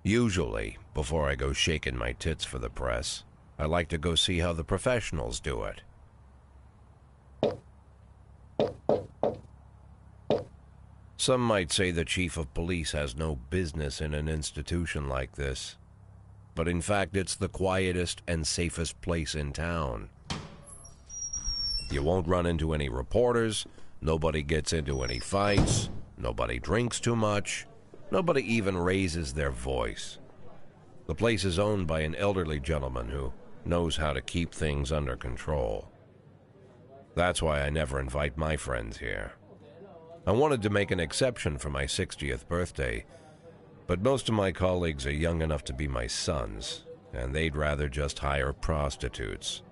Usually, before I go shaking my tits for the press, I like to go see how the professionals do it. Some might say the chief of police has no business in an institution like this, but in fact it's the quietest and safest place in town. You won't run into any reporters, nobody gets into any fights, nobody drinks too much, nobody even raises their voice. The place is owned by an elderly gentleman who knows how to keep things under control. That's why I never invite my friends here. I wanted to make an exception for my 60th birthday, but most of my colleagues are young enough to be my sons, and they'd rather just hire prostitutes.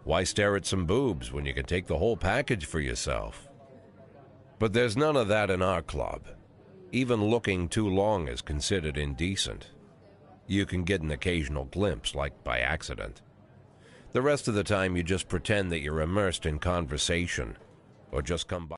Why stare at some boobs when you can take the whole package for yourself? But there's none of that in our club. Even looking too long is considered indecent. You can get an occasional glimpse, like by accident. The rest of the time you just pretend that you're immersed in conversation, or just come by.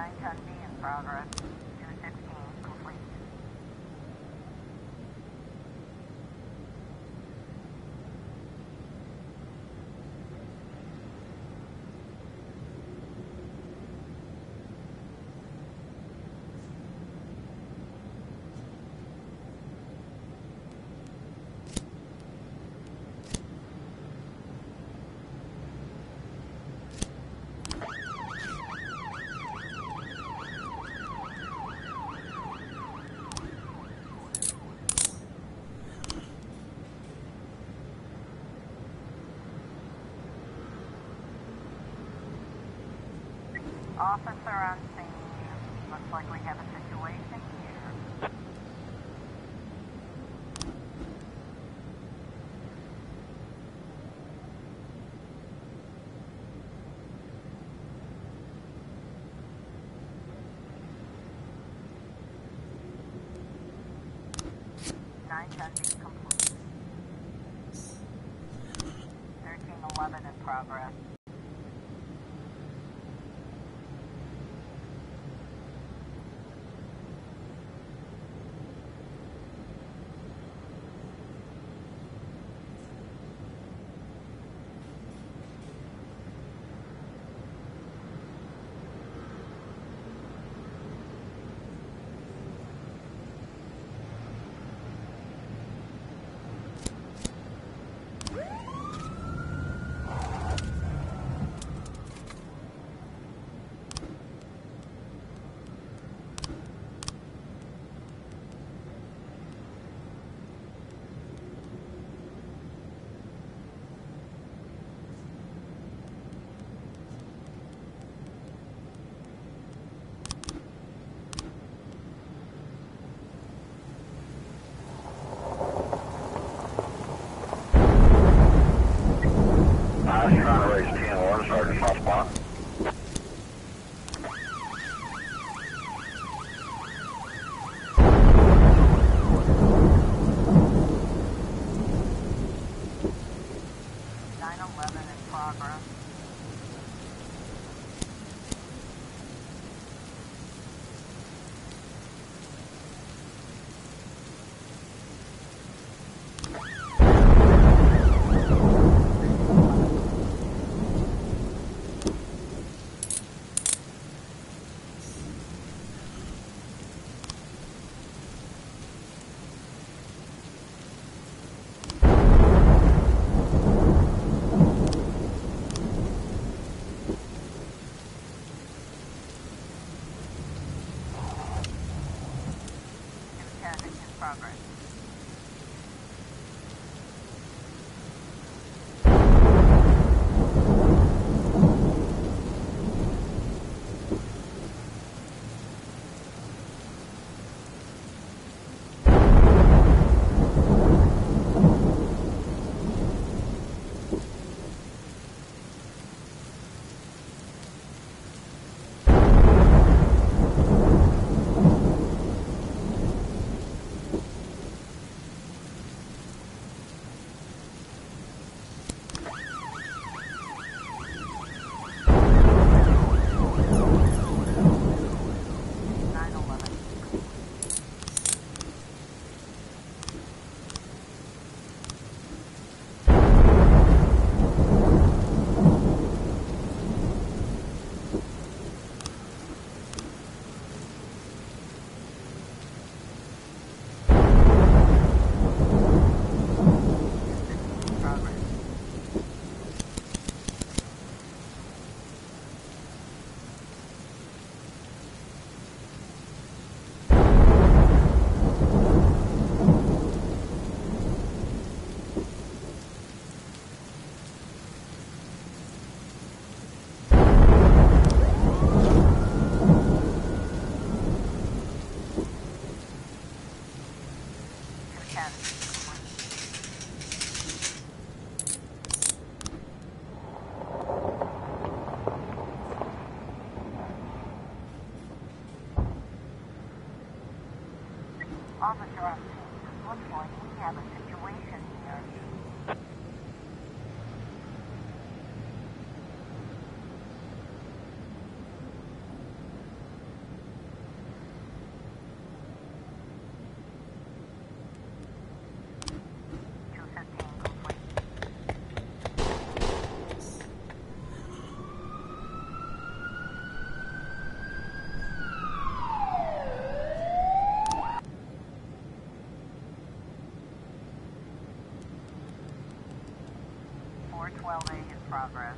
910B in progress. 216 complete. Officer on scene. Looks like we have a situation here. Nine ten B complete. 1311 in progress. Trying to raise 10-1, Sergeant Southpaw. In progress. Progress. Officer on scene. Looks like we have a situation here. progress.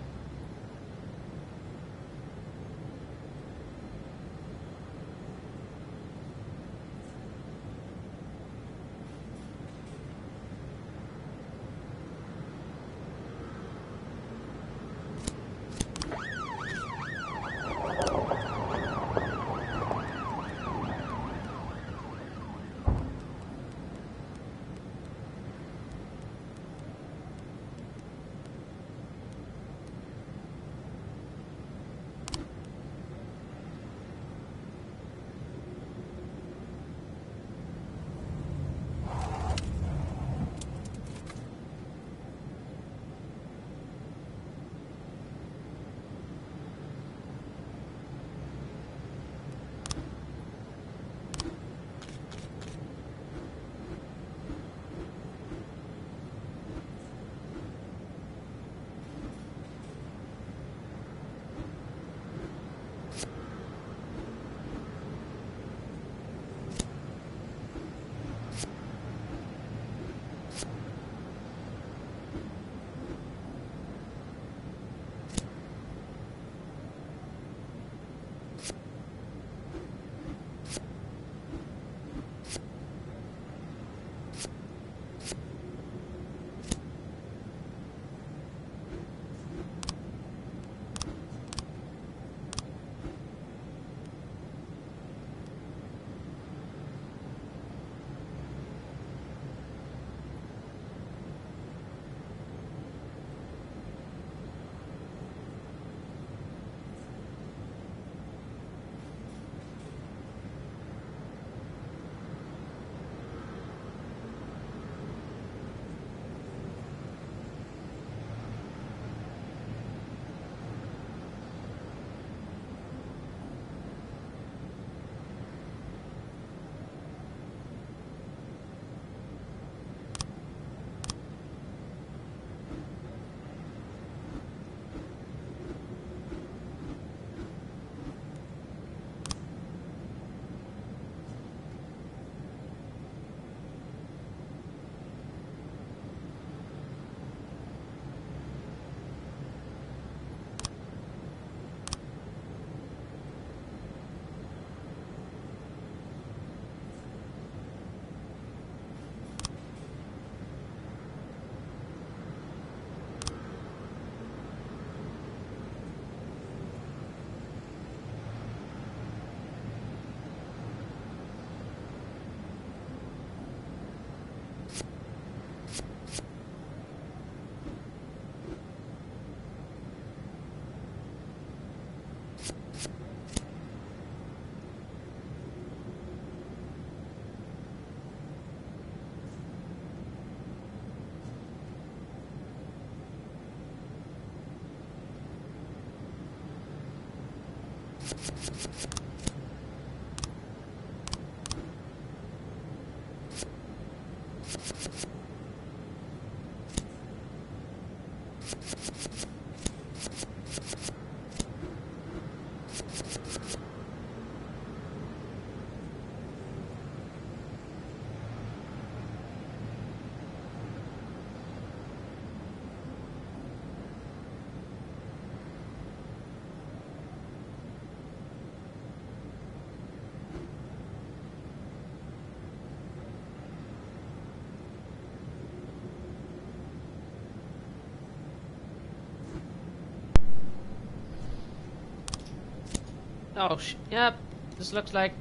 Oh, yep. This looks like...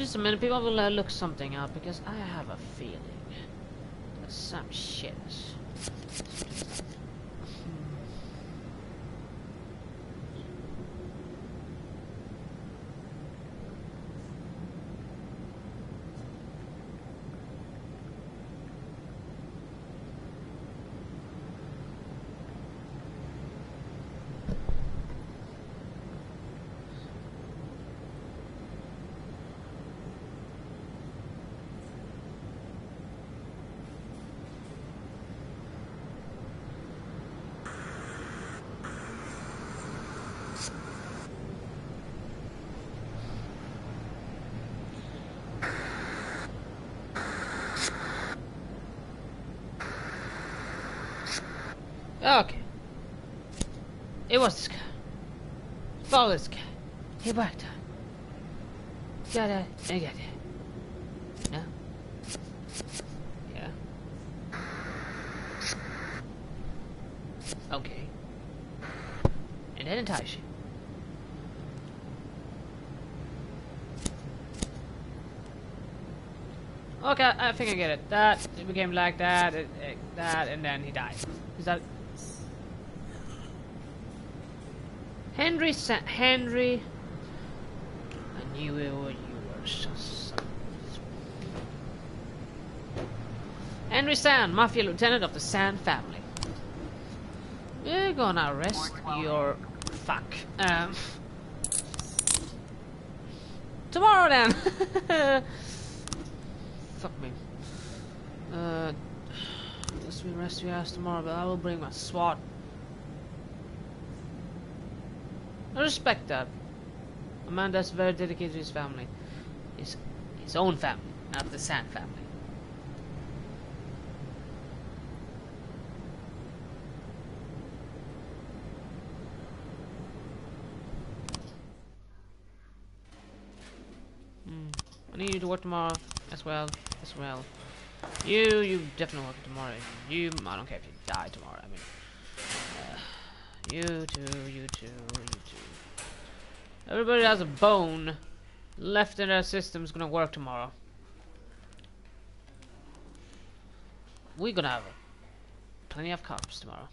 just a minute, people will look something up because I have a feeling there's some shit. Okay. It was this guy. Follow this guy. He backed up. Got that. And got that. Yeah. Yeah. Okay. And then entice you. Okay, I think I get it. That it became like that, that, and then he died. Is that Henry? Henry, I knew you were just Henry Sand, Mafia Lieutenant of the Sand family. We're gonna arrest your fuck. Tomorrow then. Fuck me. Guess we rest your ass tomorrow, but I will bring my SWAT. I respect that. A man that's very dedicated to his family. His own family, not the Sand family. I need you to work tomorrow as well. You definitely work tomorrow. I don't care if you die tomorrow. I mean, you too. Everybody has a bone left in their system's gonna work tomorrow. We're gonna have plenty of cops tomorrow.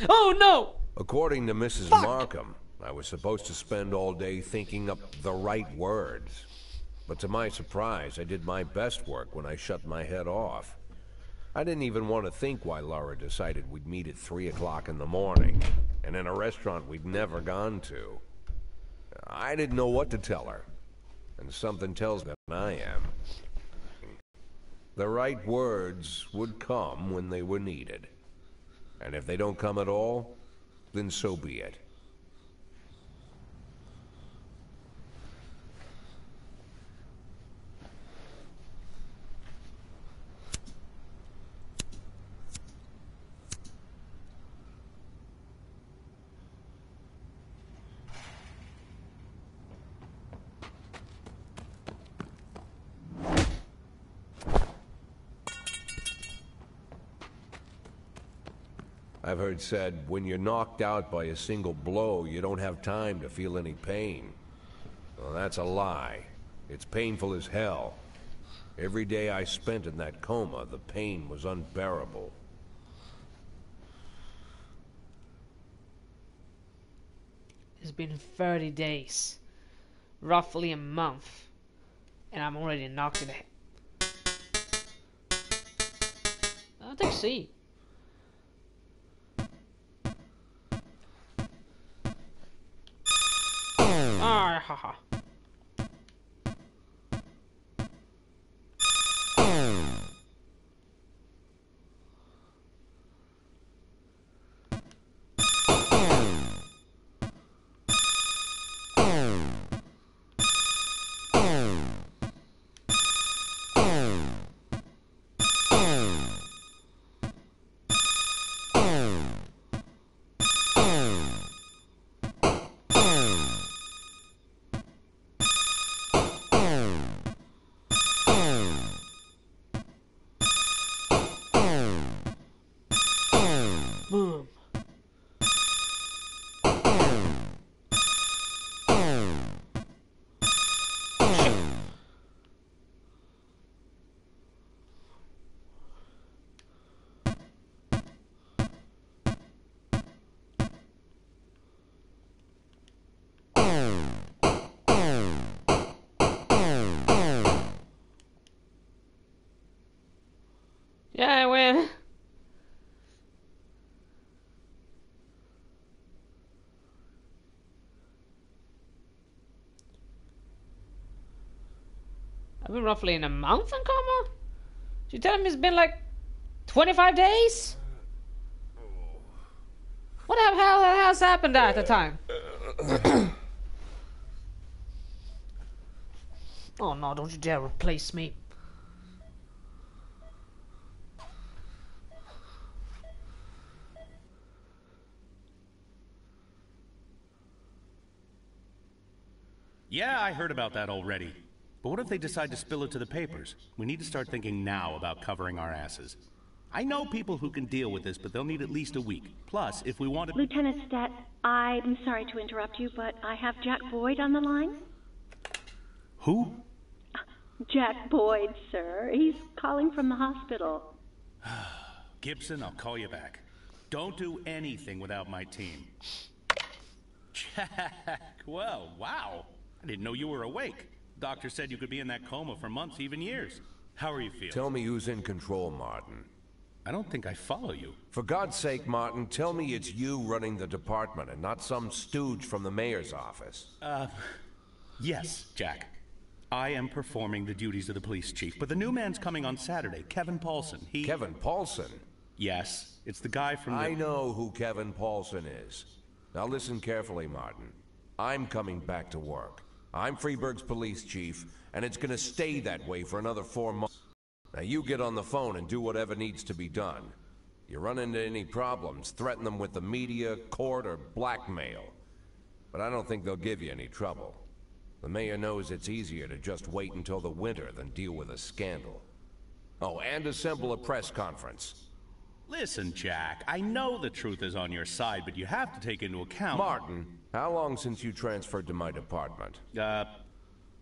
Oh no! According to Mrs. Fuck! Markham, I was supposed to spend all day thinking up the right words. But to my surprise, I did my best work when I shut my head off. I didn't even want to think why Laura decided we'd meet at 3 o'clock in the morning, and in a restaurant we'd never gone to. I didn't know what to tell her, and something tells me that I am. The right words would come when they were needed. And if they don't come at all, then so be it. I've heard said, when you're knocked out by a single blow, you don't have time to feel any pain. Well, that's a lie. It's painful as hell. Every day I spent in that coma, the pain was unbearable. It's been 30 days. Roughly a month. And I'm already knocked in the head. I'll take C. Ah, haha. Boom. Yeah, I win. I've been roughly in a month in coma? You telling me it's been like 25 days? What the hell has happened at the time? Oh no, don't you dare replace me. Yeah, I heard about that already. But what if they decide to spill it to the papers? We need to start thinking now about covering our asses. I know people who can deal with this, but they'll need at least a week. Plus, if we want to... Lieutenant Stat, I'm sorry to interrupt you, but I have Jack Boyd on the line. Who? Jack Boyd, sir. He's calling from the hospital. Gibson, I'll call you back. Don't do anything without my team. Jack, well, wow. I didn't know you were awake. Doctor said you could be in that coma for months, even years. How are you feeling? Tell me who's in control, Martin. I don't think I follow you. For God's sake, Martin, tell me it's you running the department and not some stooge from the mayor's office. Yes, Jack. I am performing the duties of the police chief, but the new man's coming on Saturday, Kevin Paulson. Kevin Paulson? Yes, it's the guy from the... I know who Kevin Paulson is. Now listen carefully, Martin. I'm coming back to work. I'm Freburg's police chief, and it's gonna stay that way for another 4 months. Now you get on the phone and do whatever needs to be done. You run into any problems, threaten them with the media, court, or blackmail. But I don't think they'll give you any trouble. The mayor knows it's easier to just wait until the winter than deal with a scandal. Oh, and assemble a press conference. Listen, Jack, I know the truth is on your side, but you have to take into account... Martin, how long since you transferred to my department?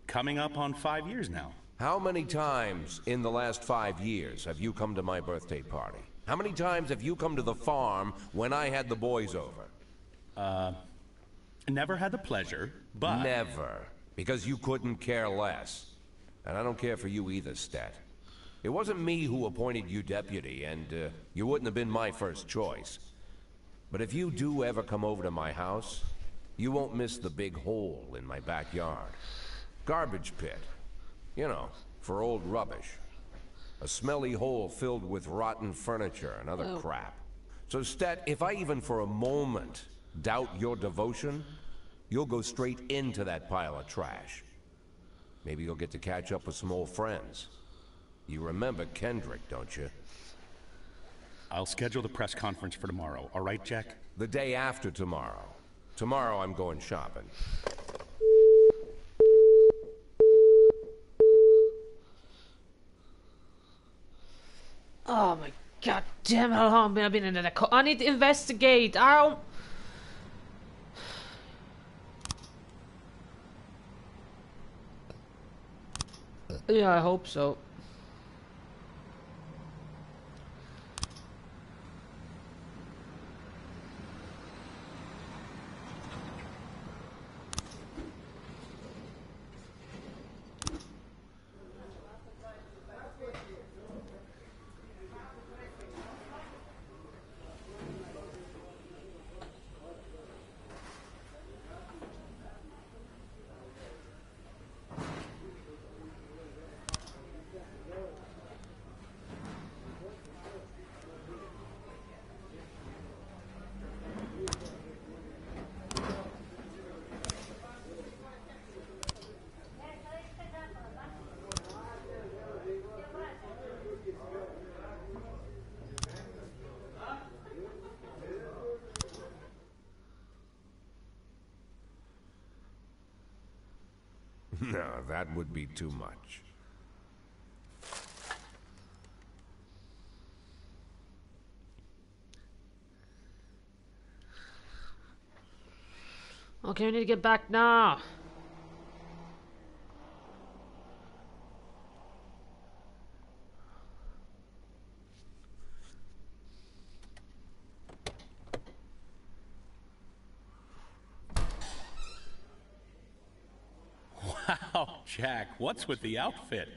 Coming up on 5 years now. How many times in the last 5 years have you come to my birthday party? How many times have you come to the farm when I had the boys over? Never had the pleasure, but... Never. Because you couldn't care less. And I don't care for you either, Stat. It wasn't me who appointed you deputy, and you wouldn't have been my first choice. But if you do ever come over to my house, you won't miss the big hole in my backyard. Garbage pit. You know, for old rubbish. A smelly hole filled with rotten furniture and other crap. So, Stat, if I even for a moment doubt your devotion, you'll go straight into that pile of trash. Maybe you'll get to catch up with some old friends. You remember Kendrick, don't you? I'll schedule the press conference for tomorrow, all right, Jack? The day after tomorrow. Tomorrow I'm going shopping. Oh my god damn, how long have I been in that I need to investigate. I don't... Yeah, I hope so. No, that would be too much. Okay, we need to get back now. Wow, Jack, what's with the outfit?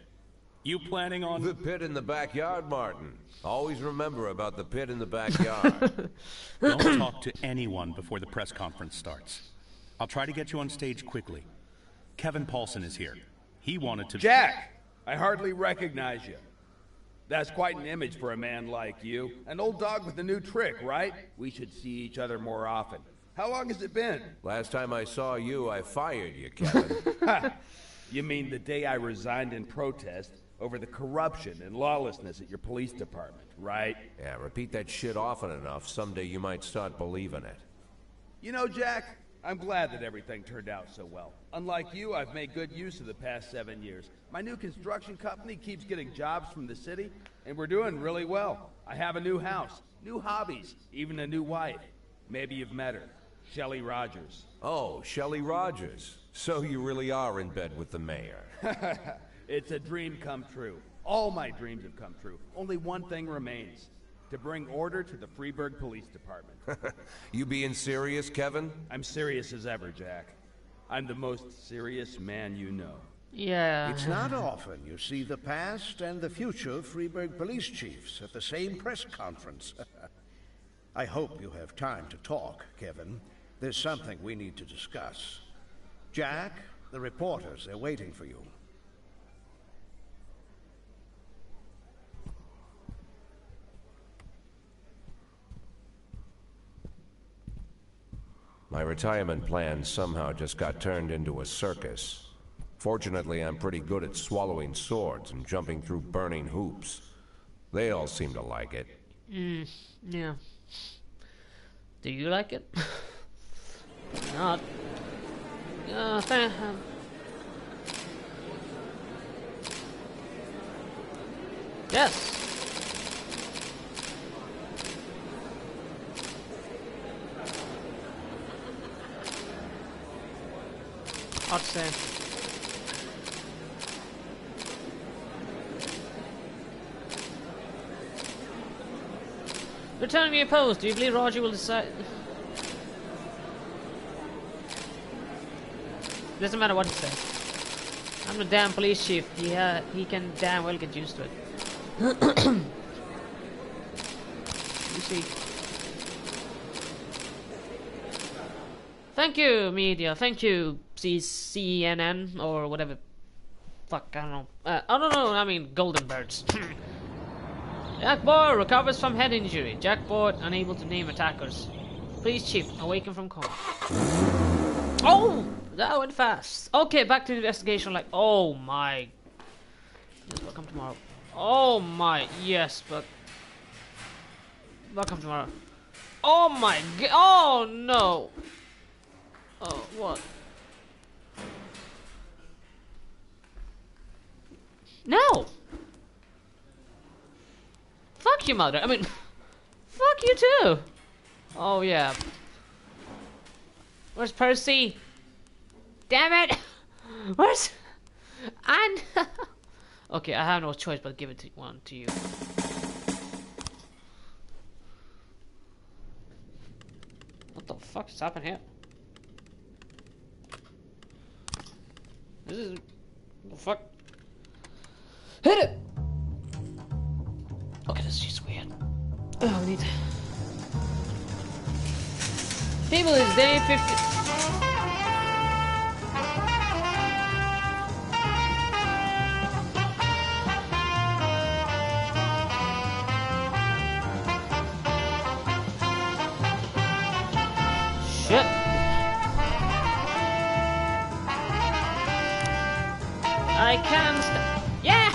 You planning on... The pit in the backyard, Martin. Always remember about the pit in the backyard. Don't talk to anyone before the press conference starts. I'll try to get you on stage quickly. Kevin Paulson is here. He wanted to... Jack! I hardly recognize you. That's quite an image for a man like you. An old dog with a new trick, right? We should see each other more often. How long has it been? Last time I saw you, I fired you, Kevin. You mean the day I resigned in protest over the corruption and lawlessness at your police department, right? Yeah, repeat that shit often enough, someday you might start believing it. You know, Jack, I'm glad that everything turned out so well. Unlike you, I've made good use of the past 7 years. My new construction company keeps getting jobs from the city, and we're doing really well. I have a new house, new hobbies, even a new wife. Maybe you've met her. Shelley Rogers. Oh, Shelley Rogers. So you really are in bed with the mayor. It's a dream come true. All my dreams have come true. Only one thing remains. To bring order to the Freburg Police Department. You being serious, Kevin? I'm serious as ever, Jack. I'm the most serious man you know. Yeah. It's not often you see the past and the future Freburg police chiefs at the same press conference. I hope you have time to talk, Kevin. There's something we need to discuss. Jack, the reporters, they're waiting for you. My retirement plan somehow just got turned into a circus. Fortunately, I'm pretty good at swallowing swords and jumping through burning hoops. They all seem to like it. Yeah. Do you like it? Not. Yes. I'd say. Return me your post. Do you believe Roger will decide? Doesn't matter what he says. I'm the damn police chief. He can damn well get used to it. You see. Thank you, media. Thank you, CNN or whatever. Fuck, I don't know. I don't know. I mean, Golden Birds. Jack Boy recovers from head injury. Jack Boy unable to name attackers. Police chief awakened from coma. Oh, that went fast. Okay, back to the investigation. Like, oh my. Yes, welcome tomorrow. Oh my, yes, but welcome tomorrow. Oh my god. Oh no. Oh, what? No! Fuck you, mother. I mean, fuck you too! Oh, yeah. Where's Percy? Damn it! Where's... And... Okay, I have no choice but give it to one to you. What the fuck is happening here? This is... What the fuck? Hit it! Okay, this is just weird. Oh, we need... Table is day 50... Shit! I can't yeah!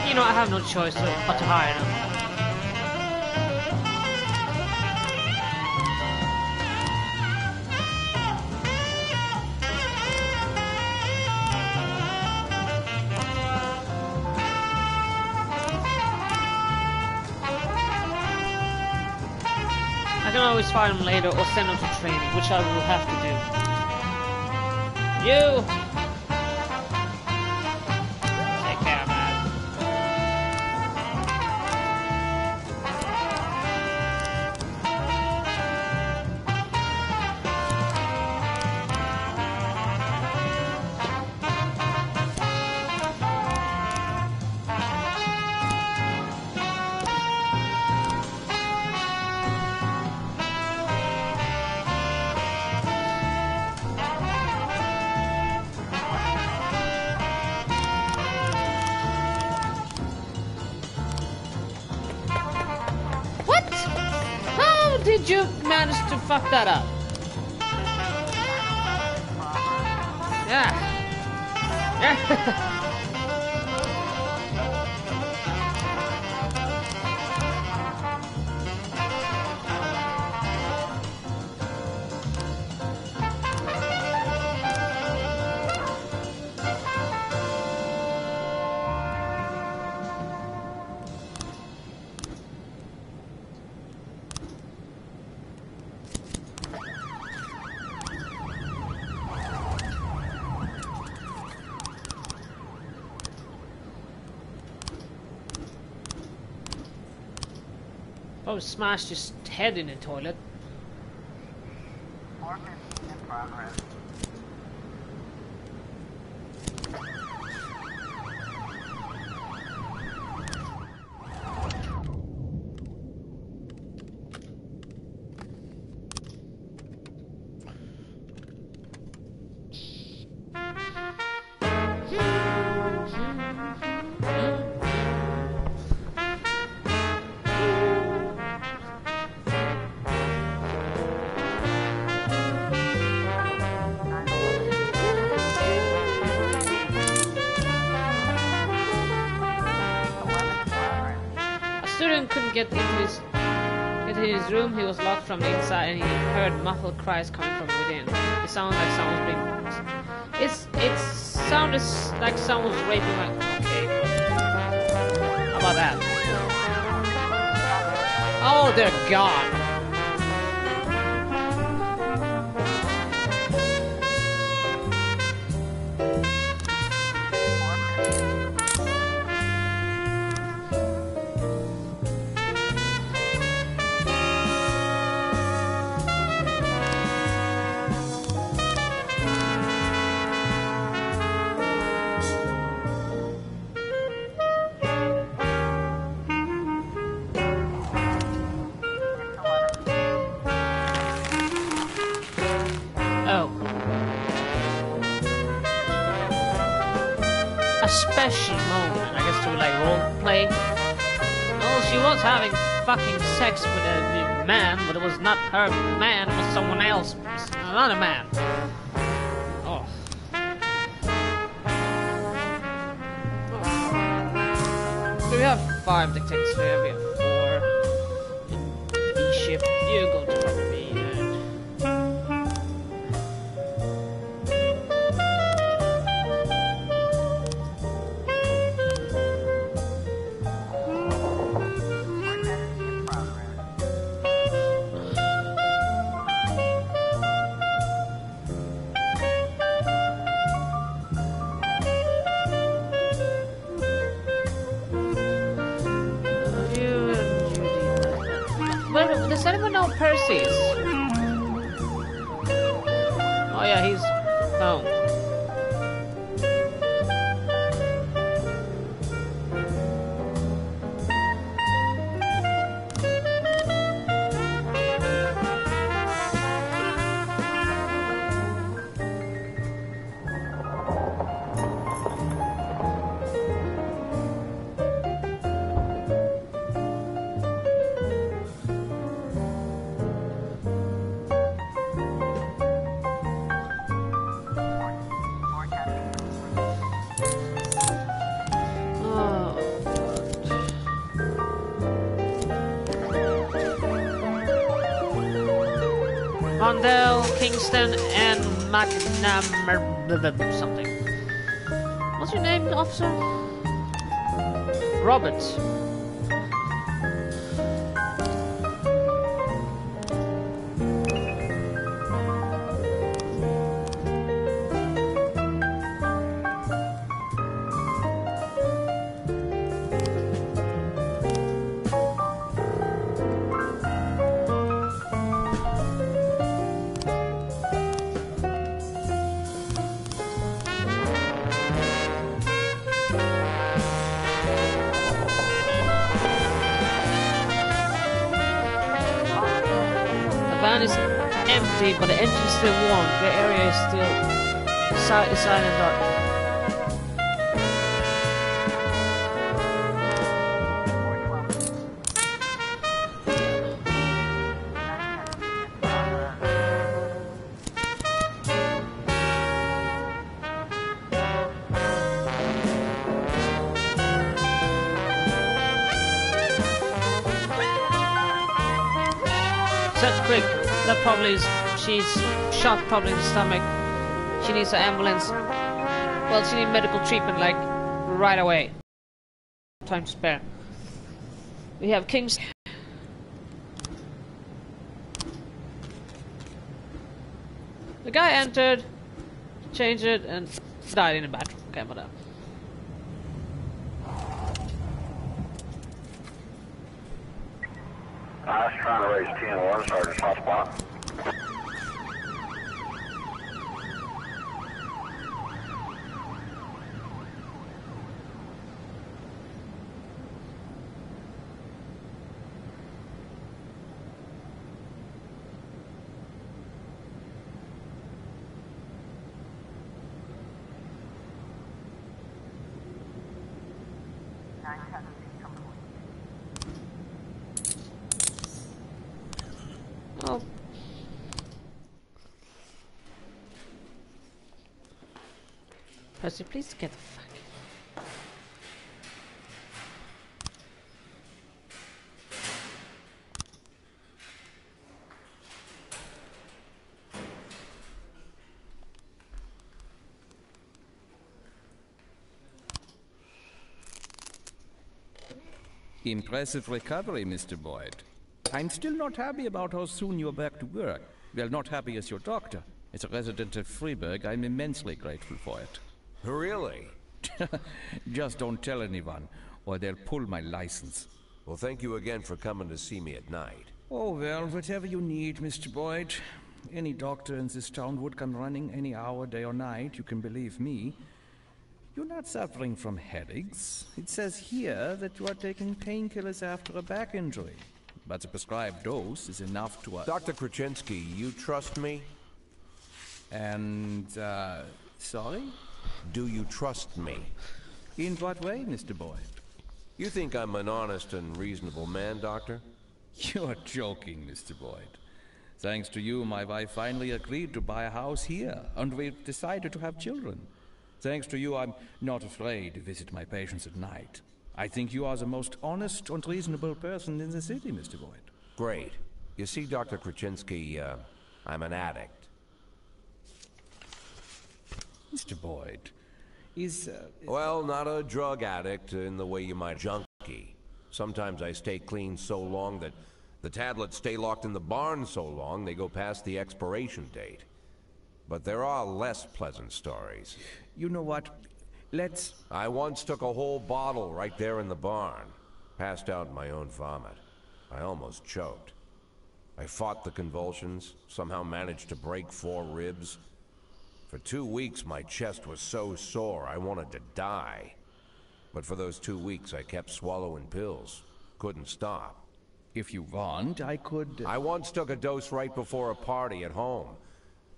You know, I have no choice but to hire him. I can always fire him later or send him to training, which I will have to do. You! did you manage to fuck that up? Yeah. Yeah. Oh, smashed his head in the toilet. 415 in progress. Couldn't get into his room. He was locked from the inside, and he heard muffled cries coming from within. It sounded like someone was being. It sounded like someone was raping my. Okay. How about that? Oh dear God! Special moment, I guess, to like role play. Well, she was having fucking sex with a man, but it was not her man, it was someone else, another man. Oh. So we have 5 detectives here, we have 4 in each shift. You go to me. Does anyone know Percy's? Oh yeah, he's home. Mondale, Kingston, and McNamara something. What's your name, officer? Roberts. Is empty, but the engine's still warm. The area is still silent dark. quick. That probably is. She's shot probably in the stomach. She needs an ambulance. Well, she needs medical treatment like right away. Time to spare. We have King's. The guy entered, changed it, and died in the bathroom. Okay, whatever. I was trying to raise 10-1, Sergeant, hot spot. Oh. Percy, please get the fuck. Impressive recovery, Mr. Boyd. I'm still not happy about how soon you're back to work. Well, not happy as your doctor. As a resident of Freburg, I'm immensely grateful for it. Really? Just don't tell anyone, or they'll pull my license. Well, thank you again for coming to see me at night. Oh, well, whatever you need, Mr. Boyd. Any doctor in this town would come running any hour, day or night, you can believe me. You're not suffering from headaches. It says here that you are taking painkillers after a back injury. But the prescribed dose is enough to... Dr. Kraczynski, you trust me? And, sorry? Do you trust me? In what way, Mr. Boyd? You think I'm an honest and reasonable man, Doctor? You're joking, Mr. Boyd. Thanks to you, my wife finally agreed to buy a house here, and we've decided to have children. Thanks to you, I'm not afraid to visit my patients at night. I think you are the most honest and reasonable person in the city, Mr. Boyd. Great. You see, Dr. Kraczynski, I'm an addict. Mr. Boyd, is... Well, not a drug addict in the way you might junkie. Sometimes I stay clean so long that the tablets stay locked in the barn so long they go past the expiration date. But there are less pleasant stories. You know what? Let's... I once took a whole bottle right there in the barn. Passed out in my own vomit. I almost choked. I fought the convulsions, somehow managed to break 4 ribs. For 2 weeks, my chest was so sore I wanted to die. But for those 2 weeks, I kept swallowing pills. Couldn't stop. If you want, I could... I once took a dose right before a party at home.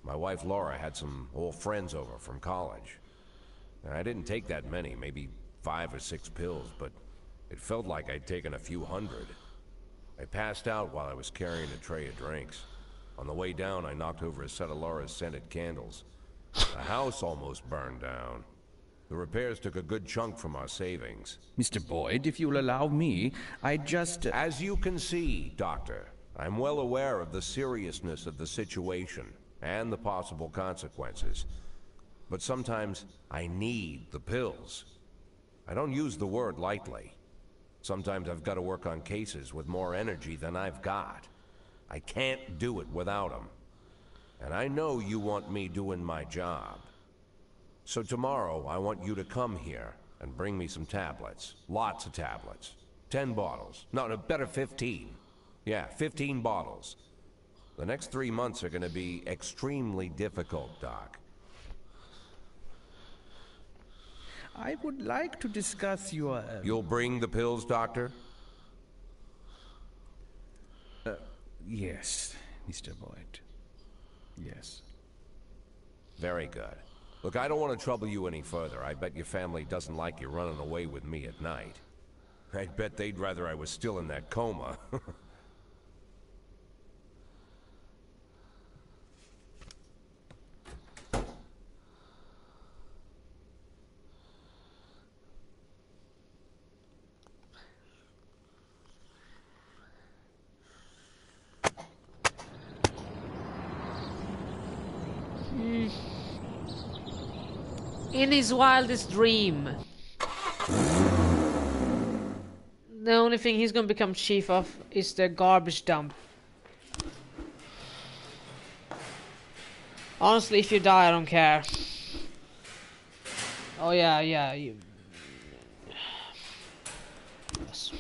My wife Laura had some old friends over from college. I didn't take that many, maybe 5 or 6 pills, but it felt like I'd taken a few hundred. I passed out while I was carrying a tray of drinks. On the way down, I knocked over a set of Laura's scented candles. The house almost burned down. The repairs took a good chunk from our savings. Mr. Boyd, if you'll allow me, I just... As you can see, Doctor, I'm well aware of the seriousness of the situation and the possible consequences. But sometimes I need the pills. I don't use the word lightly. Sometimes I've got to work on cases with more energy than I've got. I can't do it without them. And I know you want me doing my job. So tomorrow, I want you to come here and bring me some tablets. Lots of tablets. 10 bottles. No, better 15. Yeah, 15 bottles. The next 3 months are going to be extremely difficult, Doc. I would like to discuss your... You'll bring the pills, Doctor? Yes, Mr. Boyd. Yes. Very good. Look, I don't want to trouble you any further. I bet your family doesn't like you running away with me at night. I'd bet they'd rather I was still in that coma. In his wildest dream. The only thing he's gonna become chief of is the garbage dump. Honestly, if you die, I don't care. Oh yeah, you... Yes.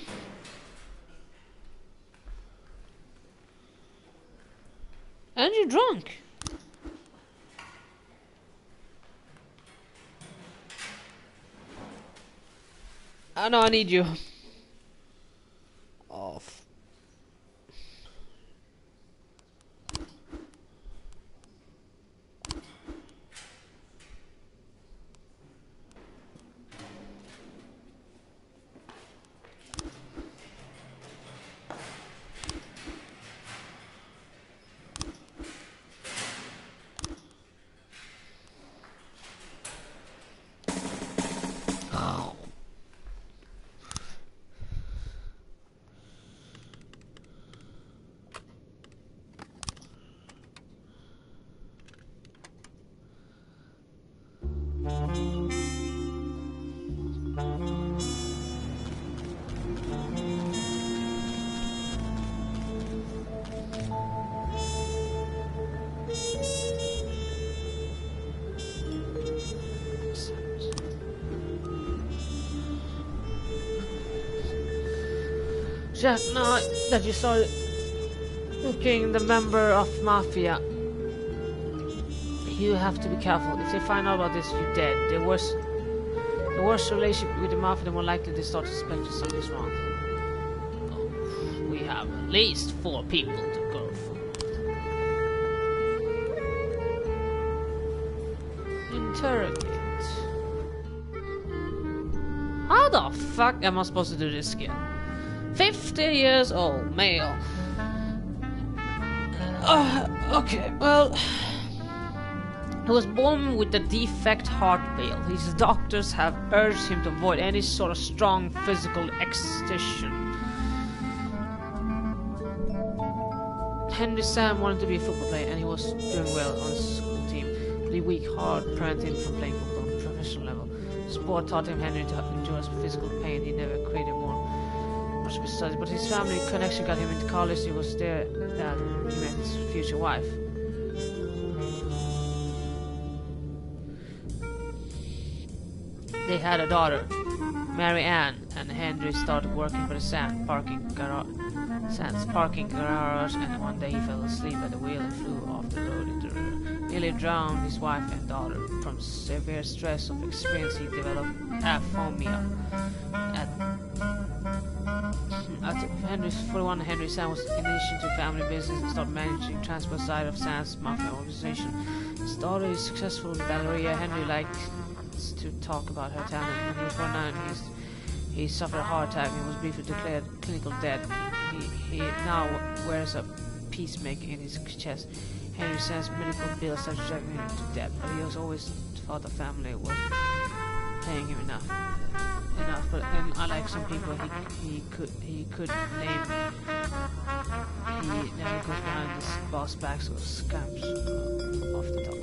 And you're drunk. I know I need you. Oh. Jack, now that you started looking the member of Mafia, you have to be careful. If they find out about this, you're dead. The worse relationship with the Mafia, the more likely they start to suspect that something's wrong. Oh, we have at least 4 people to go for. Interrogate. How the fuck am I supposed to do this again? 50 years old, male. Okay, well... He was born with a defect heart valve. His doctors have urged him to avoid any sort of strong physical exertion. Henry Sam wanted to be a football player and he was doing well on his school team. But he weak heart prevented him from playing football on a professional level. Sport taught him Henry to endure physical pain. He never created more much besides. But his family connection got him into college. He was there that he met his future wife. They had a daughter, Mary Ann, and Henry started working for the Sands parking garage. And one day he fell asleep at the wheel and flew off the road into the river. Nearly drowned his wife and daughter. From severe stress of experience, he developed aphonia. At Henry's 41, Henry Sam was initiated to family business and started managing transport side of Sam's mafia organization. His daughter is successful in Valeria. Henry liked to talk about her talent. When he was 49, he suffered a heart attack and was briefly declared clinical dead. He now wears a peacemaker in his chest. Henry Sam's medical bills have dragged him to death, but he has always thought the family was paying him enough. But and unlike some people, he could name. He never goes behind his boss backs or scams off the top.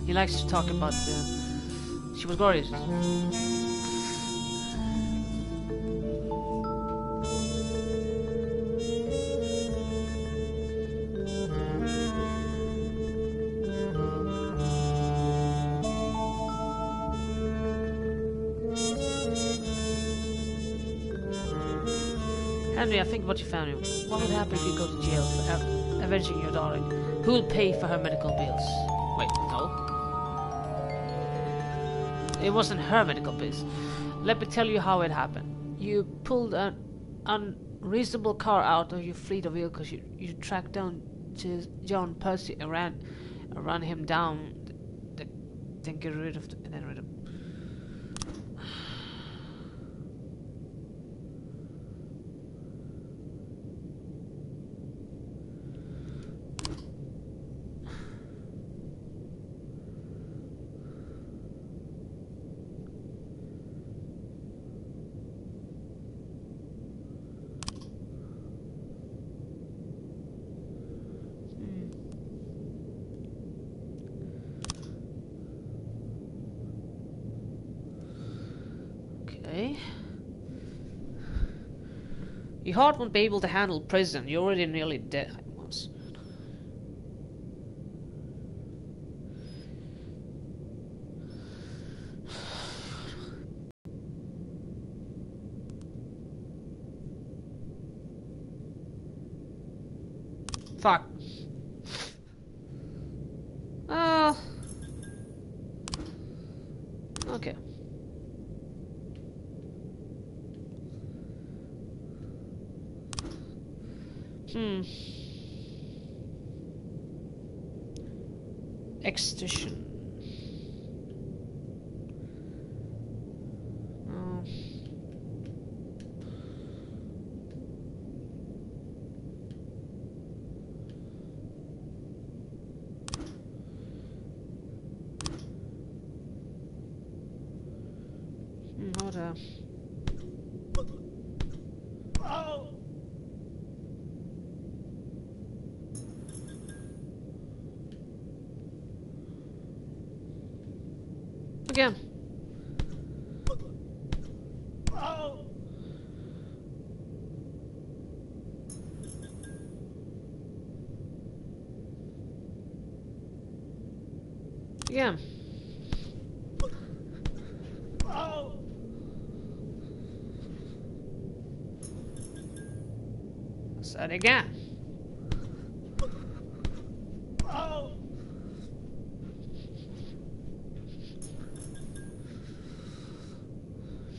He likes to talk about she was gorgeous. Henry, I think about your family. What would happen if you go to jail for avenging your daughter? Who will pay for her medical bills? Wait, no. It wasn't her medical bills. Let me tell you how it happened. You pulled an unreasonable car out of your fleet of vehicles. You tracked down to John Percy and ran him down. Then get rid of and then rid of. Your heart won't be able to handle prison. You're already nearly dead. Once. Fuck. Okay. Extension. Oh. Hold up. Again. Again. Said again.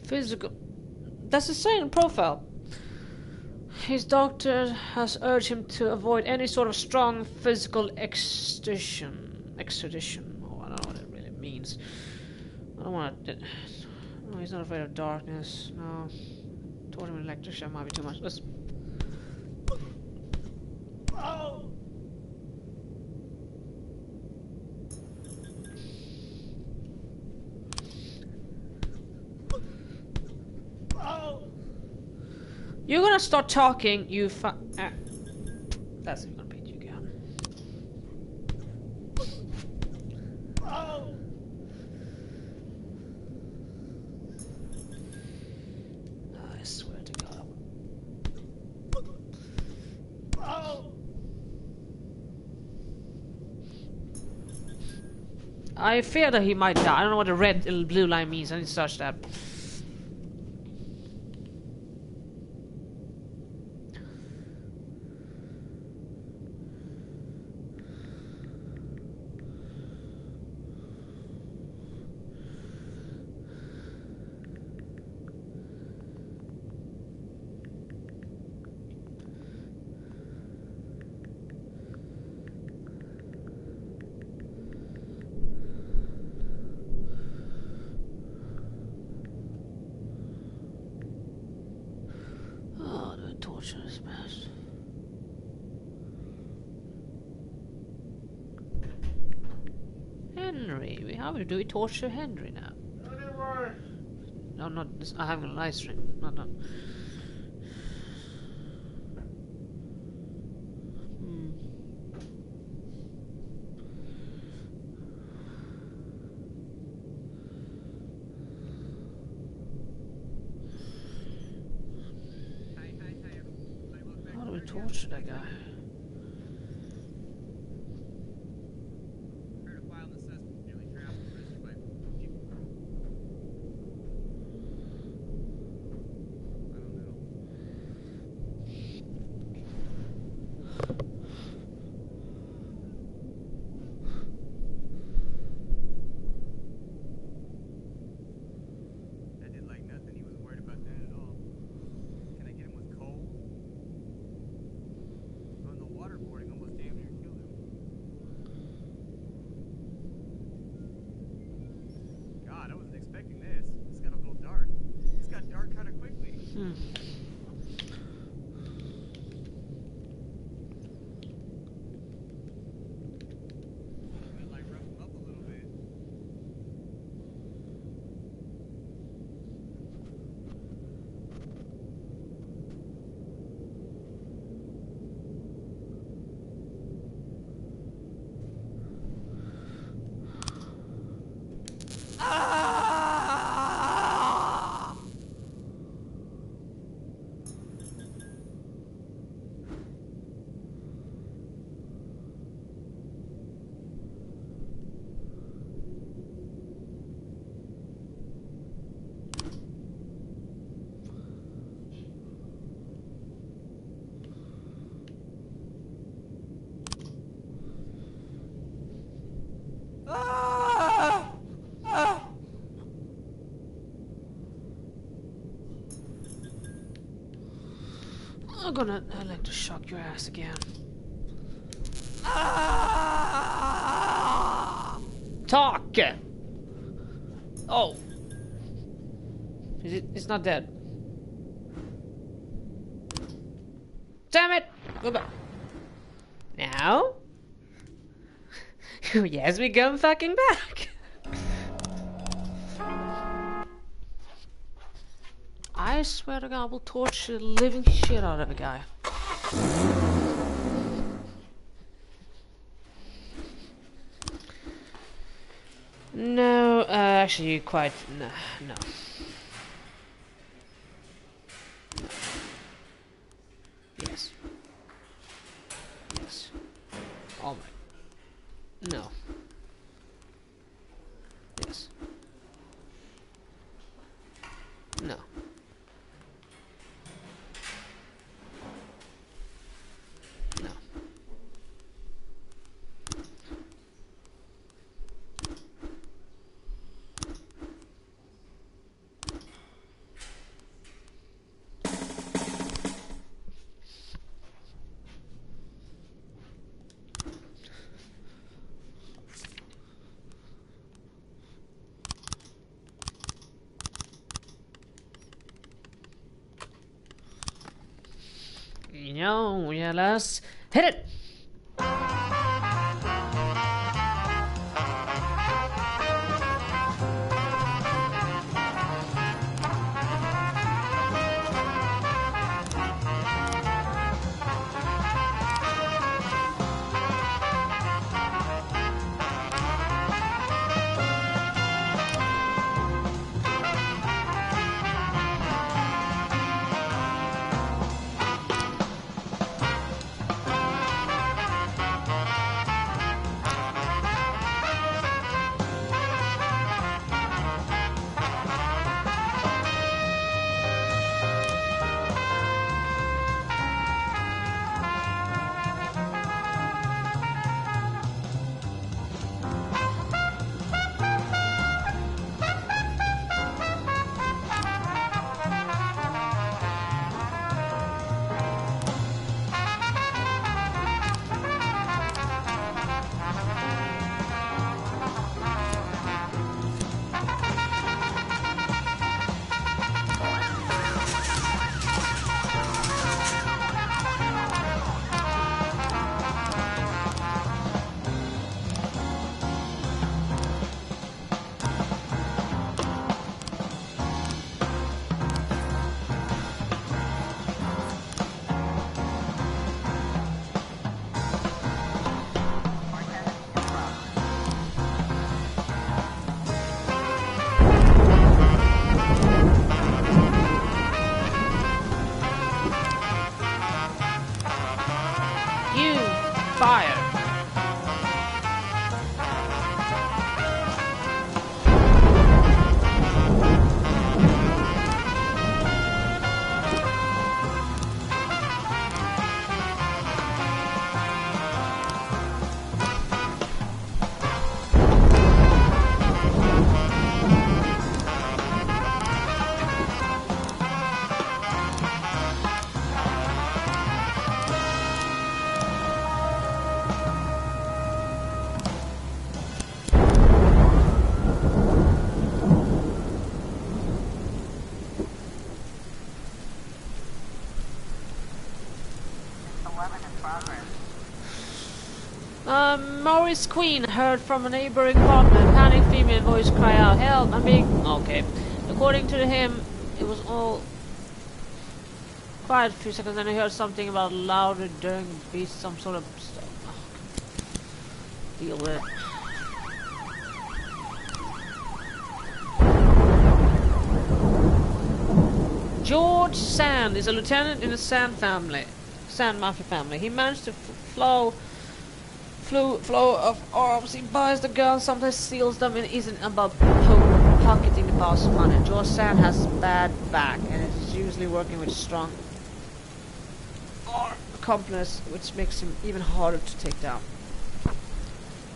Physical. That's the same profile. His doctor has urged him to avoid any sort of strong physical exertion. Oh, I don't know what it really means. I don't want to. No, he's not afraid of darkness. No. Told him an electrician might be too much. Let's. You're gonna start talking, you That's even gonna beat you again. I swear to God. I fear that he might die. I don't know what the red and blue line means. I need to search that. Torture is best. Henry, how do we torture Henry now? No, not. I'm having a live stream. Not. How do we torture that guy? I'd like to shock your ass again. Talk! Oh. It's not dead. Damn it! Go back. Now? Yes, we come fucking back. I swear to God, I will torture the living shit out of a guy. No, actually, quite. No. Yes. Yes. All right. No. Yes. No. No. Yeah, let's hit it! Fire! Maurice Queen heard from a neighboring apartment, panicked female voice cry out, "Help, I'm being..." Okay. According to him, it was all quiet a few seconds, then he heard something about louder during beats, some sort of stuff. Oh, deal with it. George Sand is a lieutenant in the Sand Mafia family. He managed to flow of arms. He buys the guns, sometimes steals them, and isn't about pocketing the boss money. George Sand has bad back and is usually working with strong accomplices, which makes him even harder to take down.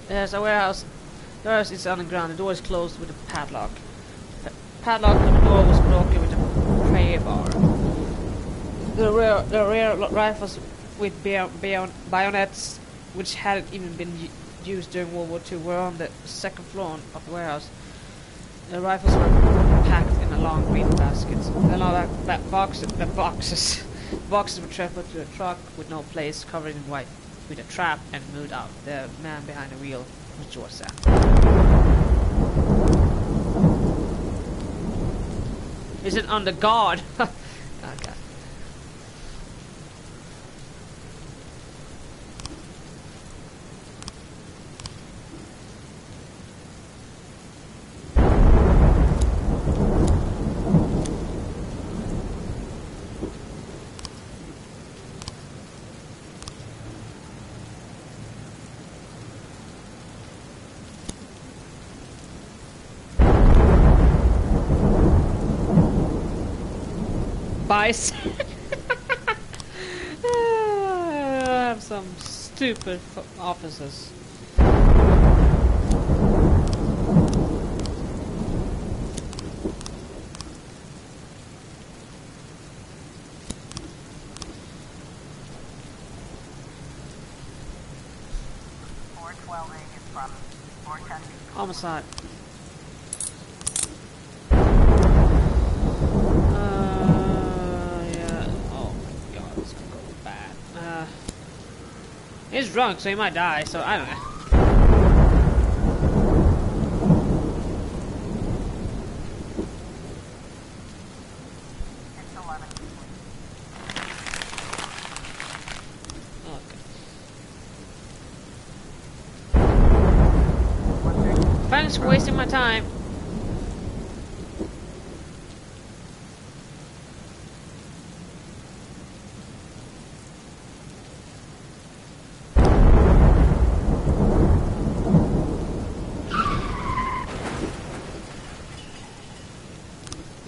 There's a warehouse. The warehouse is underground. The door is closed with a padlock. The padlock on the door was broken with a prayer bar. the rear rifles with bayonets, which hadn't even been used during World War II, were on the second floor of the warehouse. The rifles were packed in a long green baskets. Then all that boxes were transferred to a truck with no place, covered in white, with a trap, and moved out. The man behind the wheel was George Sam. Is it under guard? Oh god. Bice. I have some stupid officers. Homicide. He's drunk, so he might die, so I don't know. Okay. Thanks for wasting my time.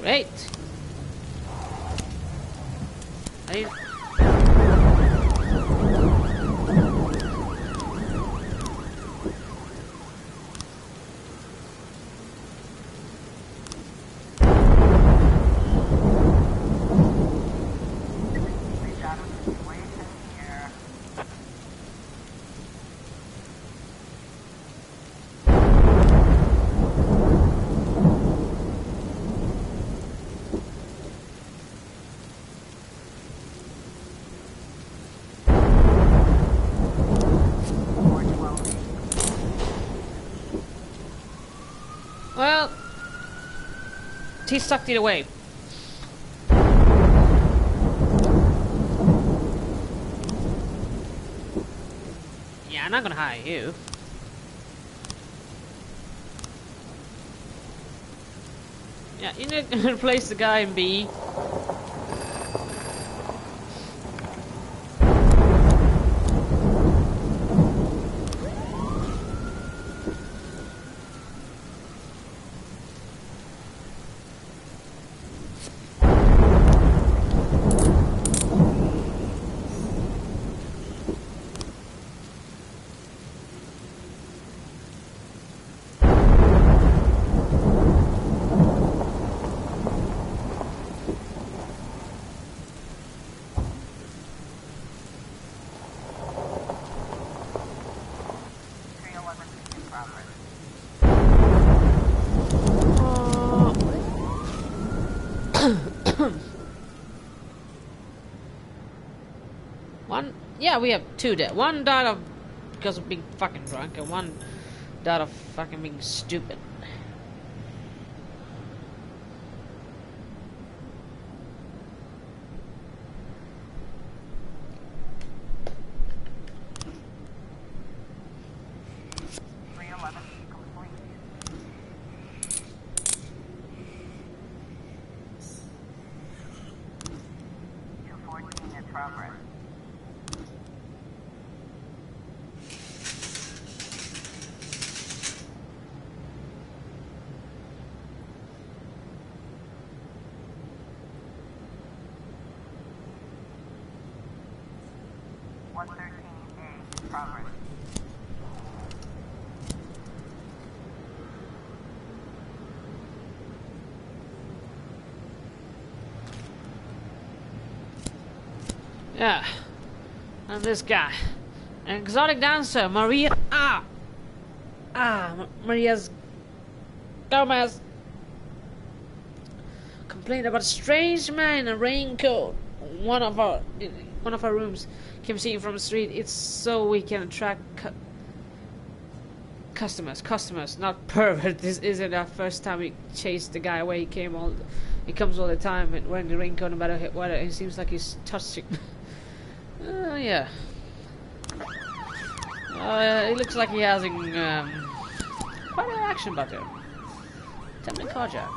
Great. Well, he sucked it away. Yeah, I'm not gonna hire you. Yeah, you need to replace the guy in B. Yeah, we have two dead. One died of because of being fucking drunk, and one died of fucking being stupid. Yeah. And this guy. An exotic dancer, Maria. Maria's Gomez complained about a strange man in a raincoat. One of our rooms came seen from the street. It's so we can attract customers, not pervert. This isn't our first time we chased the guy away. He comes all the time and wearing the raincoat no matter what. It seems like he's touching. Yeah. It looks like he has quite an action button. Attempting carjack.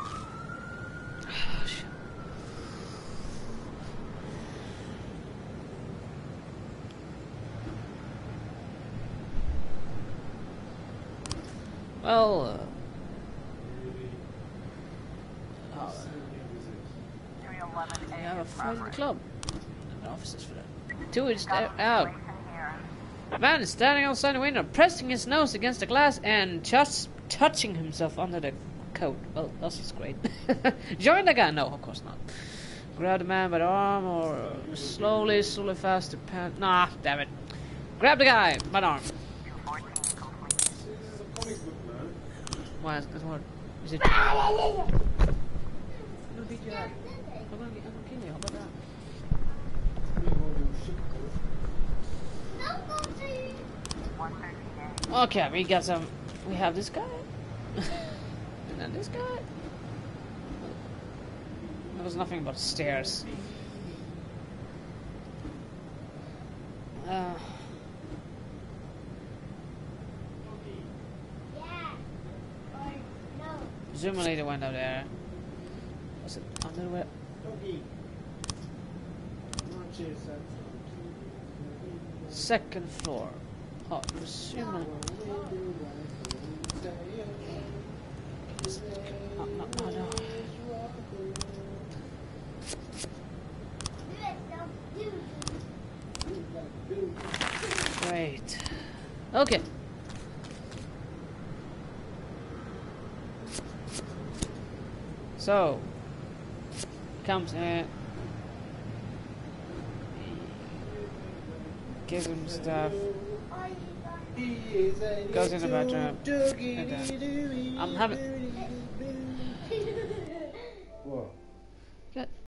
Well, we have a fight in the club. No officers for that. Two is out. A man is standing outside the window, pressing his nose against the glass and just touching himself under the coat. Well, that's great. Join the guy? No, of course not. Grab the man by the arm or slowly fast to pan. Nah, damn it. Grab the guy by the arm. Why is what? Is it? I'm gonna beat you up. I'm gonna kill you. How about that? Okay, we have this guy. And then this guy. There was nothing but stairs. Presumably they went up there. Was it underwear? Second floor. Oh, presumably. No. Great. Okay. So, comes in, gives him stuff, goes in the bedroom, and then I'm having